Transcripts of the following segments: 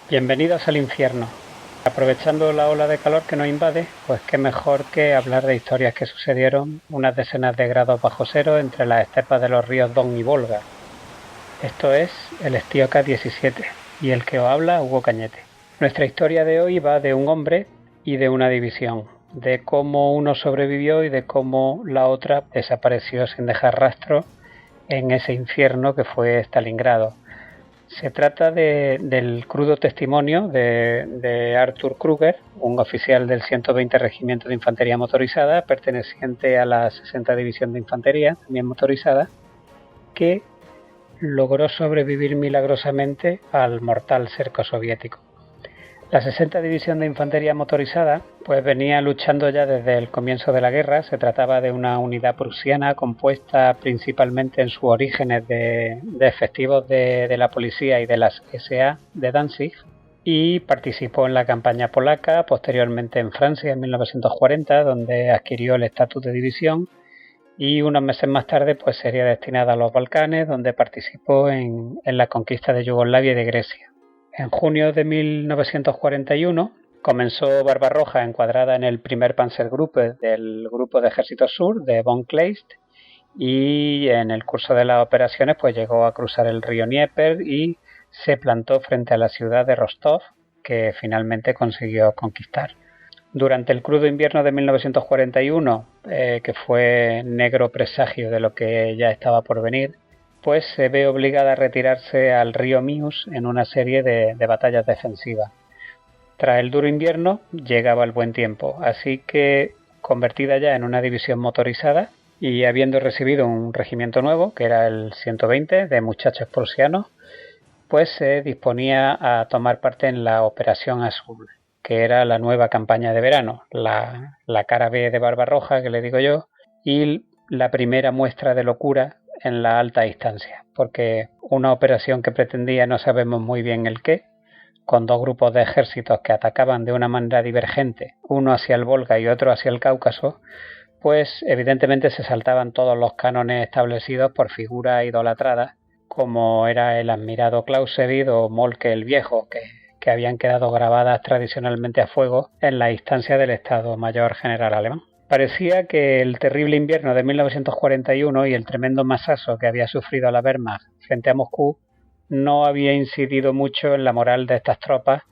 Bienvenidos al infierno. Aprovechando la ola de calor que nos invade, pues qué mejor que hablar de historias que sucedieron unas decenas de grados bajo cero entre las estepas de los ríos Don y Volga. Esto es el Estío K-17 y el que os habla, Hugo Cañete. Nuestra historia de hoy va de un hombre y de una división, de cómo uno sobrevivió y de cómo la otra desapareció sin dejar rastro en ese infierno que fue Stalingrado. Se trata del crudo testimonio de Arthur Kruger, un oficial del 120 Regimiento de Infantería Motorizada, perteneciente a la 60 División de Infantería, también motorizada, que logró sobrevivir milagrosamente al mortal cerco soviético. La 60 División de Infantería Motorizada pues venía luchando ya desde el comienzo de la guerra. Se trataba de una unidad prusiana compuesta principalmente en sus orígenes de efectivos de la policía y de las SA de Danzig, y participó en la campaña polaca, posteriormente en Francia en 1940, donde adquirió el estatus de división, y unos meses más tarde pues sería destinada a los Balcanes, donde participó en la conquista de Yugoslavia y de Grecia. En junio de 1941 comenzó Barbarroja encuadrada en el primer Panzergruppe del Grupo de Ejército Sur de von Kleist, y en el curso de las operaciones pues llegó a cruzar el río Dnieper y se plantó frente a la ciudad de Rostov, que finalmente consiguió conquistar. Durante el crudo invierno de 1941, que fue negro presagio de lo que ya estaba por venir, pues se ve obligada a retirarse al río Mius en una serie de batallas defensivas. Tras el duro invierno llegaba el buen tiempo, así que, convertida ya en una división motorizada y habiendo recibido un regimiento nuevo, que era el 120 de muchachos prusianos, pues se disponía a tomar parte en la Operación Azul, que era la nueva campaña de verano, la cara B de Barbarroja, que le digo yo, y la primera muestra de locura en la alta distancia, porque una operación que pretendía no sabemos muy bien el qué, con dos grupos de ejércitos que atacaban de una manera divergente, uno hacia el Volga y otro hacia el Cáucaso, pues evidentemente se saltaban todos los cánones establecidos por figuras idolatradas, como era el admirado Clausewitz o Moltke el Viejo, que habían quedado grabadas tradicionalmente a fuego en la instancia del Estado Mayor General alemán. Parecía que el terrible invierno de 1941 y el tremendo masazo que había sufrido la Wehrmacht frente a Moscú no había incidido mucho en la moral de estas tropas,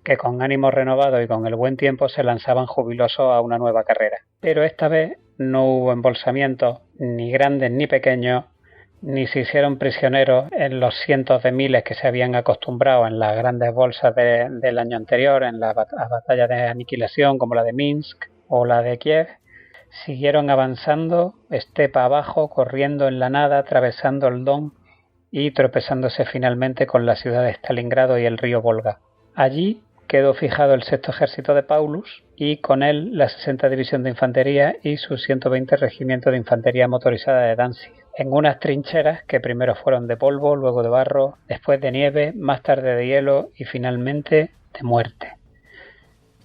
que con ánimo renovado y con el buen tiempo se lanzaban jubilosos a una nueva carrera. Pero esta vez no hubo embolsamientos, ni grandes ni pequeños, ni se hicieron prisioneros en los cientos de miles que se habían acostumbrado en las grandes bolsas del año anterior, en las batallas de aniquilación como la de Minsk o la de Kiev. Siguieron avanzando estepa abajo, corriendo en la nada, atravesando el Don y tropezándose finalmente con la ciudad de Stalingrado y el río Volga. Allí quedó fijado el sexto ejército de Paulus y con él la 60 División de Infantería y su 120 Regimiento de Infantería Motorizada de Danzig, en unas trincheras que primero fueron de polvo, luego de barro, después de nieve, más tarde de hielo y finalmente de muerte.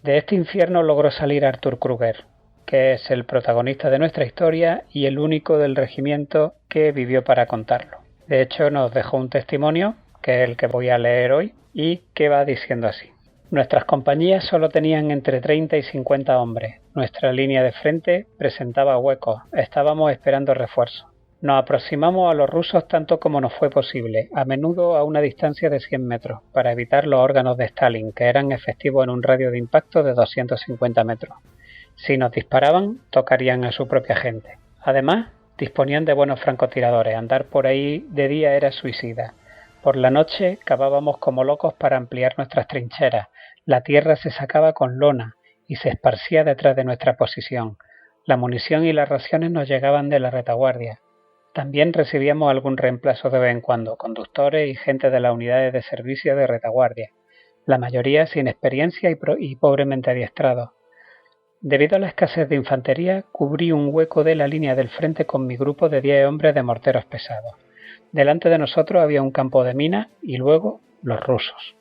De este infierno logró salir Arthur Kruger, que es el protagonista de nuestra historia y el único del regimiento que vivió para contarlo. De hecho, nos dejó un testimonio, que es el que voy a leer hoy, y que va diciendo así. Nuestras compañías solo tenían entre 30 y 50 hombres. Nuestra línea de frente presentaba huecos. Estábamos esperando refuerzos. Nos aproximamos a los rusos tanto como nos fue posible, a menudo a una distancia de 100 metros, para evitar los órganos de Stalin, que eran efectivos en un radio de impacto de 250 metros. Si nos disparaban, tocarían a su propia gente. Además, disponían de buenos francotiradores. Andar por ahí de día era suicida. Por la noche cavábamos como locos para ampliar nuestras trincheras. La tierra se sacaba con lona y se esparcía detrás de nuestra posición. La munición y las raciones nos llegaban de la retaguardia. También recibíamos algún reemplazo de vez en cuando, conductores y gente de las unidades de servicio de retaguardia, la mayoría sin experiencia y pobremente adiestrados. Debido a la escasez de infantería, cubrí un hueco de la línea del frente con mi grupo de 10 hombres de morteros pesados. Delante de nosotros había un campo de minas y luego los rusos.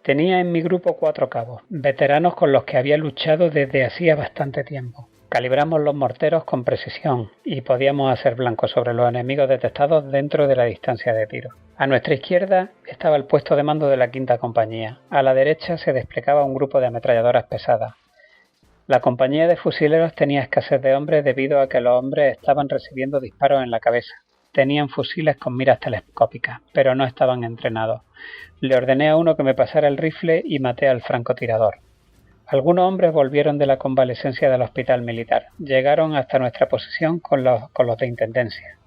Tenía en mi grupo 4 cabos, veteranos con los que había luchado desde hacía bastante tiempo. Calibramos los morteros con precisión y podíamos hacer blanco sobre los enemigos detectados dentro de la distancia de tiro. A nuestra izquierda estaba el puesto de mando de la quinta compañía. A la derecha se desplegaba un grupo de ametralladoras pesadas. La compañía de fusileros tenía escasez de hombres debido a que los hombres estaban recibiendo disparos en la cabeza. Tenían fusiles con miras telescópicas, pero no estaban entrenados. Le ordené a uno que me pasara el rifle y maté al francotirador. Algunos hombres volvieron de la convalescencia del hospital militar. Llegaron hasta nuestra posición con los de intendencia.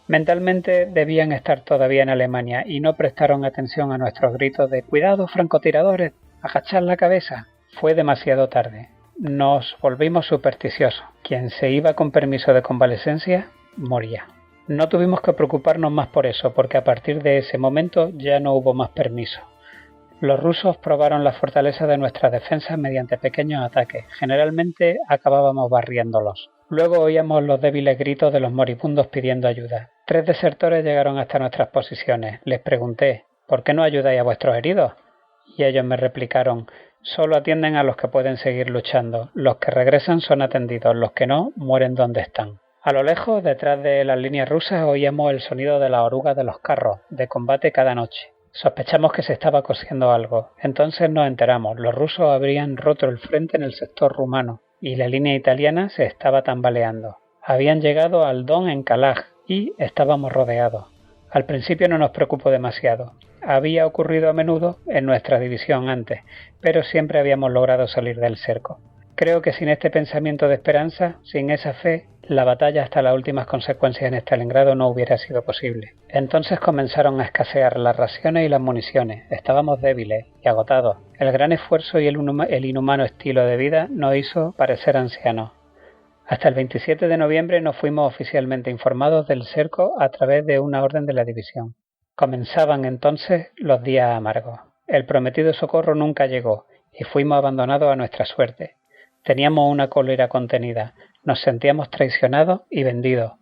Mentalmente debían estar todavía en Alemania y no prestaron atención a nuestros gritos de «¡Cuidado, francotiradores! ¡Agachad la cabeza!». Fue demasiado tarde. Nos volvimos supersticiosos. Quien se iba con permiso de convalescencia, moría. No tuvimos que preocuparnos más por eso, porque a partir de ese momento ya no hubo más permiso. Los rusos probaron la fortaleza de nuestras defensas mediante pequeños ataques. Generalmente acabábamos barriéndolos. Luego oíamos los débiles gritos de los moribundos pidiendo ayuda. 3 desertores llegaron hasta nuestras posiciones. Les pregunté, ¿por qué no ayudáis a vuestros heridos? Y ellos me replicaron, solo atienden a los que pueden seguir luchando. Los que regresan son atendidos, los que no, mueren donde están. A lo lejos, detrás de las líneas rusas, oíamos el sonido de las orugas de los carros, de combate cada noche. Sospechamos que se estaba cosiendo algo. Entonces nos enteramos, los rusos habrían roto el frente en el sector rumano y la línea italiana se estaba tambaleando. Habían llegado al Don en Kalaj y estábamos rodeados. Al principio no nos preocupó demasiado. Había ocurrido a menudo en nuestra división antes, pero siempre habíamos logrado salir del cerco. Creo que sin este pensamiento de esperanza, sin esa fe, la batalla hasta las últimas consecuencias en Stalingrado no hubiera sido posible. Entonces comenzaron a escasear las raciones y las municiones. Estábamos débiles y agotados. El gran esfuerzo y el inhumano estilo de vida nos hizo parecer ancianos. Hasta el 27 de noviembre no fuimos oficialmente informados del cerco a través de una orden de la división. Comenzaban entonces los días amargos. El prometido socorro nunca llegó y fuimos abandonados a nuestra suerte. Teníamos una cólera contenida, nos sentíamos traicionados y vendidos.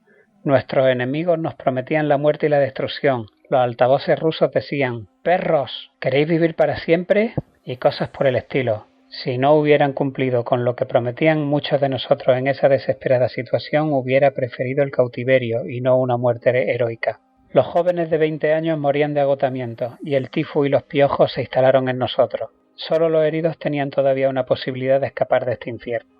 Nuestros enemigos nos prometían la muerte y la destrucción. Los altavoces rusos decían, «¡Perros! ¿Queréis vivir para siempre?», y cosas por el estilo. Si no hubieran cumplido con lo que prometían, muchos de nosotros en esa desesperada situación hubiera preferido el cautiverio y no una muerte heroica. Los jóvenes de 20 años morían de agotamiento y el tifo y los piojos se instalaron en nosotros. Solo los heridos tenían todavía una posibilidad de escapar de este infierno.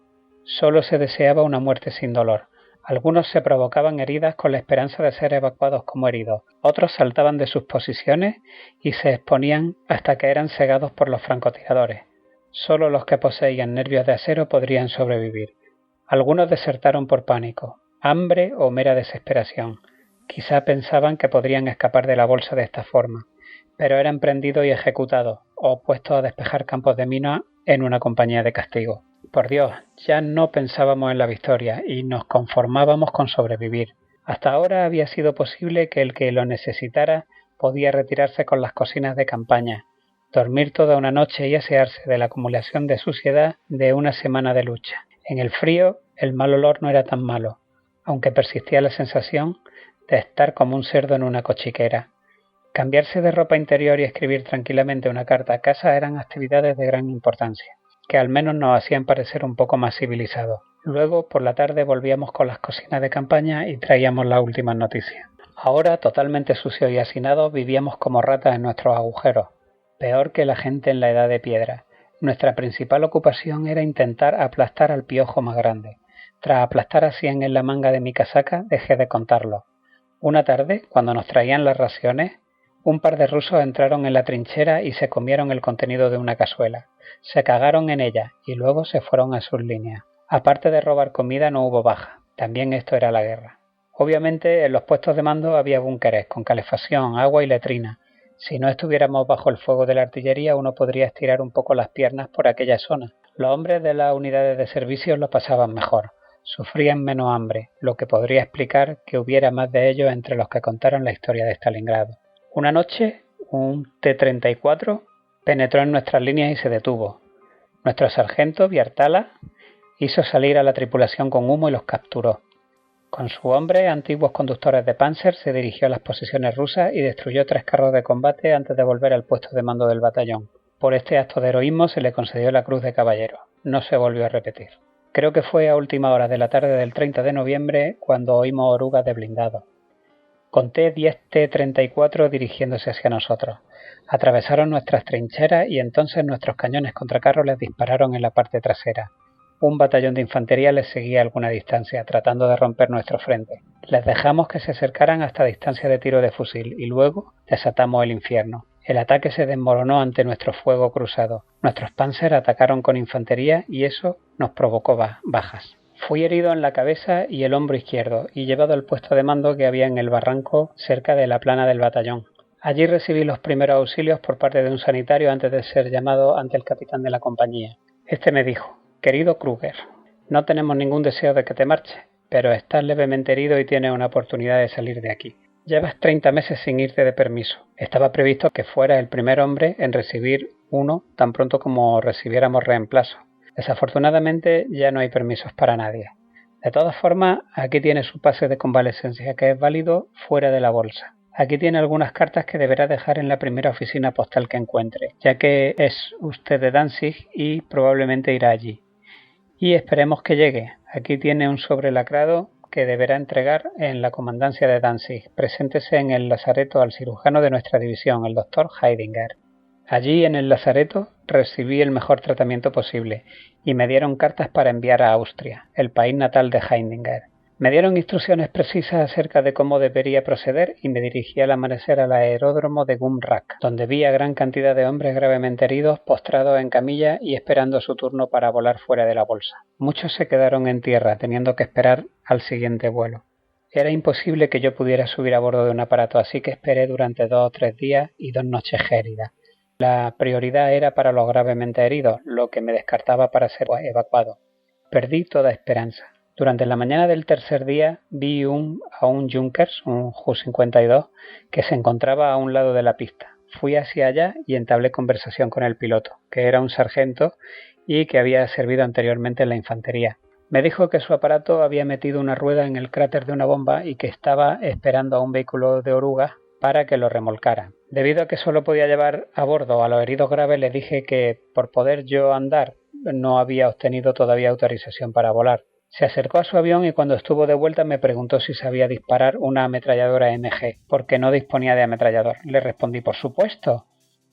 Solo se deseaba una muerte sin dolor. Algunos se provocaban heridas con la esperanza de ser evacuados como heridos. Otros saltaban de sus posiciones y se exponían hasta que eran cegados por los francotiradores. Solo los que poseían nervios de acero podrían sobrevivir. Algunos desertaron por pánico, hambre o mera desesperación. Quizá pensaban que podrían escapar de la bolsa de esta forma, pero eran prendidos y ejecutados, o puestos a despejar campos de mina en una compañía de castigo. Por Dios, ya no pensábamos en la victoria y nos conformábamos con sobrevivir. Hasta ahora había sido posible que el que lo necesitara podía retirarse con las cocinas de campaña, dormir toda una noche y asearse de la acumulación de suciedad de una semana de lucha. En el frío, el mal olor no era tan malo, aunque persistía la sensación de estar como un cerdo en una cochiquera. Cambiarse de ropa interior y escribir tranquilamente una carta a casa eran actividades de gran importancia, que al menos nos hacían parecer un poco más civilizados. Luego, por la tarde, volvíamos con las cocinas de campaña y traíamos las últimas noticias. Ahora, totalmente sucios y hacinados, vivíamos como ratas en nuestros agujeros, peor que la gente en la edad de piedra. Nuestra principal ocupación era intentar aplastar al piojo más grande. Tras aplastar a 100 en la manga de mi casaca, dejé de contarlo. Una tarde, cuando nos traían las raciones, un par de rusos entraron en la trinchera y se comieron el contenido de una cazuela. Se cagaron en ella y luego se fueron a sus líneas. Aparte de robar comida no hubo baja. También esto era la guerra. Obviamente en los puestos de mando había búnkeres con calefacción, agua y letrina. Si no estuviéramos bajo el fuego de la artillería uno podría estirar un poco las piernas por aquella zona. Los hombres de las unidades de servicio lo pasaban mejor. Sufrían menos hambre, lo que podría explicar que hubiera más de ellos entre los que contaron la historia de Stalingrado. Una noche, un T-34 penetró en nuestras líneas y se detuvo. Nuestro sargento, Viertala, hizo salir a la tripulación con humo y los capturó. Con su hombre, antiguos conductores de Panzer, se dirigió a las posiciones rusas y destruyó 3 carros de combate antes de volver al puesto de mando del batallón. Por este acto de heroísmo se le concedió la Cruz de Caballero. No se volvió a repetir. Creo que fue a última hora de la tarde del 30 de noviembre cuando oímos orugas de blindado. Conté 10 T-34 dirigiéndose hacia nosotros. Atravesaron nuestras trincheras y entonces nuestros cañones contracarros les dispararon en la parte trasera. Un batallón de infantería les seguía a alguna distancia, tratando de romper nuestro frente. Les dejamos que se acercaran hasta distancia de tiro de fusil y luego desatamos el infierno. El ataque se desmoronó ante nuestro fuego cruzado. Nuestros Panzer atacaron con infantería y eso nos provocó bajas. Fui herido en la cabeza y el hombro izquierdo y llevado al puesto de mando que había en el barranco cerca de la plana del batallón. Allí recibí los primeros auxilios por parte de un sanitario antes de ser llamado ante el capitán de la compañía. Este me dijo: «Querido Kruger, no tenemos ningún deseo de que te marches, pero estás levemente herido y tienes una oportunidad de salir de aquí. Llevas 30 meses sin irte de permiso. Estaba previsto que fueras el primer hombre en recibir uno tan pronto como recibiéramos reemplazo. Desafortunadamente ya no hay permisos para nadie. De todas formas, aquí tiene su pase de convalescencia que es válido fuera de la bolsa. Aquí tiene algunas cartas que deberá dejar en la primera oficina postal que encuentre, ya que es usted de Danzig y probablemente irá allí. Y esperemos que llegue. Aquí tiene un sobre lacrado que deberá entregar en la comandancia de Danzig. Preséntese en el lazareto al cirujano de nuestra división, el doctor Heidinger». Allí en el lazareto recibí el mejor tratamiento posible y me dieron cartas para enviar a Austria, el país natal de Heidinger. Me dieron instrucciones precisas acerca de cómo debería proceder y me dirigí al amanecer al aeródromo de Gumrak, donde vi a gran cantidad de hombres gravemente heridos, postrados en camilla y esperando su turno para volar fuera de la bolsa. Muchos se quedaron en tierra, teniendo que esperar al siguiente vuelo. Era imposible que yo pudiera subir a bordo de un aparato, así que esperé durante 2 o 3 días y 2 noches gélidas. La prioridad era para los gravemente heridos, lo que me descartaba para ser evacuado. Perdí toda esperanza. Durante la mañana del tercer día vi a un Junkers, un Ju-52, que se encontraba a un lado de la pista. Fui hacia allá y entablé conversación con el piloto, que era un sargento y que había servido anteriormente en la infantería. Me dijo que su aparato había metido una rueda en el cráter de una bomba y que estaba esperando a un vehículo de orugas para que lo remolcara. Debido a que solo podía llevar a bordo a los heridos graves, le dije que por poder yo andar no había obtenido todavía autorización para volar. Se acercó a su avión y cuando estuvo de vuelta me preguntó si sabía disparar una ametralladora MG, porque no disponía de ametrallador. Le respondí: «Por supuesto.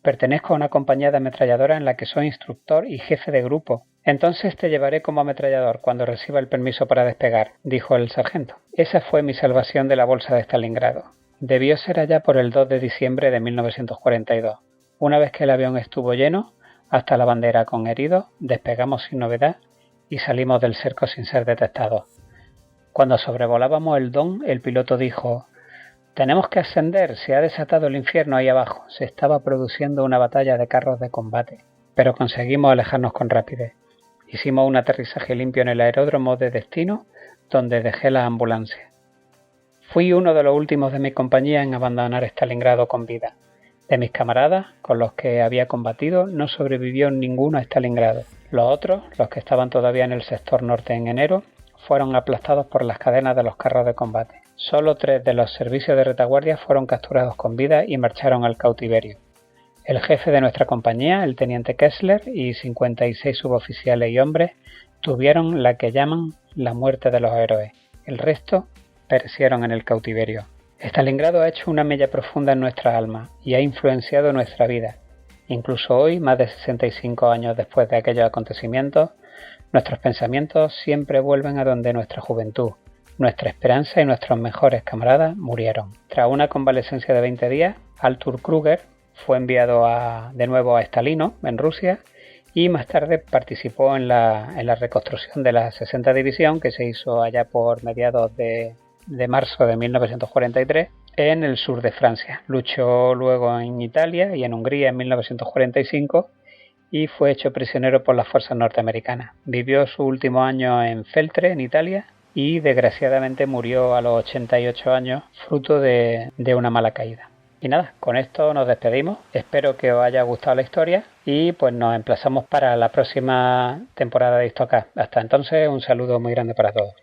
Pertenezco a una compañía de ametralladora en la que soy instructor y jefe de grupo. Entonces te llevaré como ametrallador cuando reciba el permiso para despegar», dijo el sargento. Esa fue mi salvación de la bolsa de Stalingrado. Debió ser allá por el 2 de diciembre de 1942. Una vez que el avión estuvo lleno, hasta la bandera con heridos, despegamos sin novedad y salimos del cerco sin ser detectados. Cuando sobrevolábamos el Don, el piloto dijo: «Tenemos que ascender, se ha desatado el infierno ahí abajo». Se estaba produciendo una batalla de carros de combate, pero conseguimos alejarnos con rapidez. Hicimos un aterrizaje limpio en el aeródromo de destino, donde dejé la ambulancia. Fui uno de los últimos de mi compañía en abandonar Stalingrado con vida. De mis camaradas, con los que había combatido, no sobrevivió ninguno a Stalingrado. Los otros, los que estaban todavía en el sector norte en enero, fueron aplastados por las cadenas de los carros de combate. Solo 3 de los servicios de retaguardia fueron capturados con vida y marcharon al cautiverio. El jefe de nuestra compañía, el teniente Kessler, y 56 suboficiales y hombres tuvieron la que llaman la muerte de los héroes. El resto perecieron en el cautiverio. Stalingrado ha hecho una mella profunda en nuestra alma y ha influenciado nuestra vida. Incluso hoy, más de 65 años después de aquellos acontecimientos, nuestros pensamientos siempre vuelven a donde nuestra juventud, nuestra esperanza y nuestros mejores camaradas murieron. Tras una convalescencia de 20 días, Arthur Kruger fue enviado de nuevo a Stalino, en Rusia, y más tarde participó en la reconstrucción de la 60 División, que se hizo allá por mediados de marzo de 1943 en el sur de Francia. Luchó luego en Italia y en Hungría en 1945 y fue hecho prisionero por las fuerzas norteamericanas. Vivió su último año en Feltre, en Italia, y desgraciadamente murió a los 88 años fruto de una mala caída. Y nada, con esto nos despedimos. Espero que os haya gustado la historia y pues nos emplazamos para la próxima temporada de Histocast. Hasta entonces, un saludo muy grande para todos.